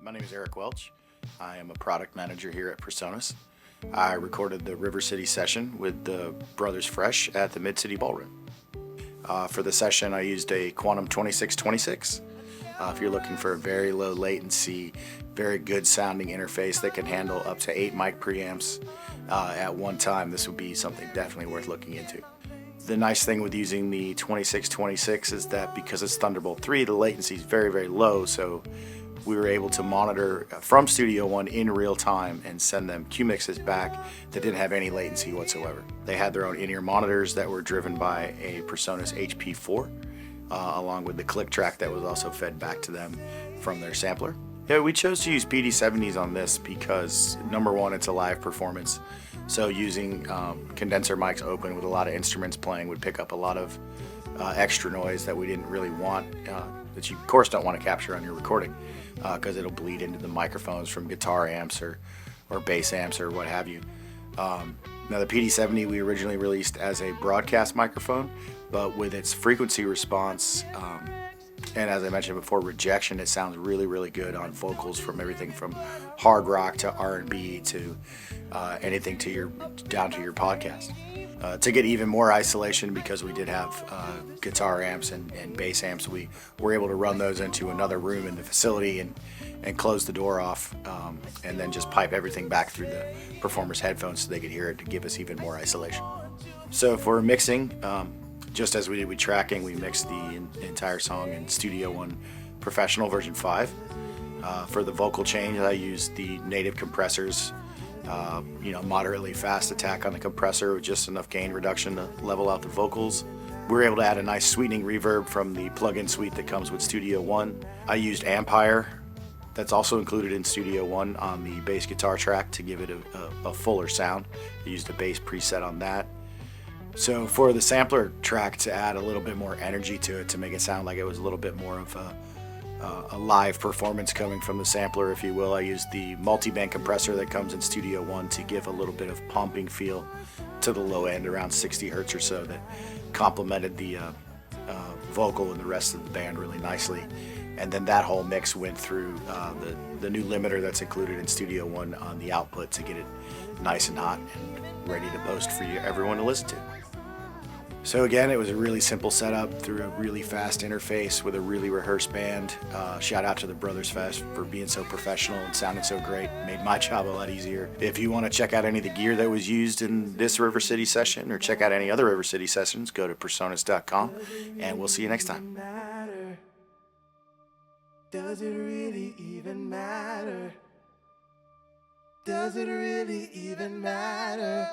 My name is Eric Welch. I am a product manager here at PreSonus. I recorded the River City session with the Brothers Fresh at the Mid City Ballroom. For the session, I used a Quantum 2626. If you're looking for a very low latency, very good sounding interface that can handle up to 8 mic preamps at one time, this would be something definitely worth looking into. The nice thing with using the 2626 is that because it's Thunderbolt 3, the latency is very, very low, so we were able to monitor from Studio One in real time and send them Q mixes back that didn't have any latency whatsoever. They had their own in-ear monitors that were driven by a PreSonus HP4, along with the click track that was also fed back to them from their sampler. Yeah, we chose to use PD70s on this because, number one, it's a live performance. So using condenser mics open with a lot of instruments playing would pick up a lot of extra noise that we didn't really want, that you of course don't want to capture on your recording, because it'll bleed into the microphones from guitar amps or bass amps or what have you. Now the PD70 we originally released as a broadcast microphone, but with its frequency response and, as I mentioned before, rejection, it sounds really, really good on vocals from everything from hard rock to R&B to anything down to your podcast. To get even more isolation, because we did have guitar amps and bass amps, we were able to run those into another room in the facility and close the door off, and then just pipe everything back through the performer's headphones so they could hear it to give us even more isolation. So for mixing, just as we did with tracking, we mixed the entire song in Studio One Professional version 5. For the vocal change, I used the native compressors, moderately fast attack on the compressor with just enough gain reduction to level out the vocals. We were able to add a nice sweetening reverb from the plugin suite that comes with Studio One. I used Ampire, that's also included in Studio One, on the bass guitar track to give it a fuller sound. I used a bass preset on that. So for the sampler track, to add a little bit more energy to it, to make it sound like it was a little bit more of a live performance coming from the sampler, if you will, I used the multi-band compressor that comes in Studio One to give a little bit of pumping feel to the low end, around 60 hertz or so, that complemented the vocal and the rest of the band really nicely. And then that whole mix went through the new limiter that's included in Studio One on the output to get it nice and hot and ready to post for everyone to listen to. So again, it was a really simple setup through a really fast interface with a really rehearsed band. Shout out to the Brothers Fest for being so professional and sounding so great. Made my job a lot easier. If you want to check out any of the gear that was used in this River City session, or check out any other River City sessions, go to PreSonus.com, and we'll see you next time. Does it really even matter? Does it really even matter?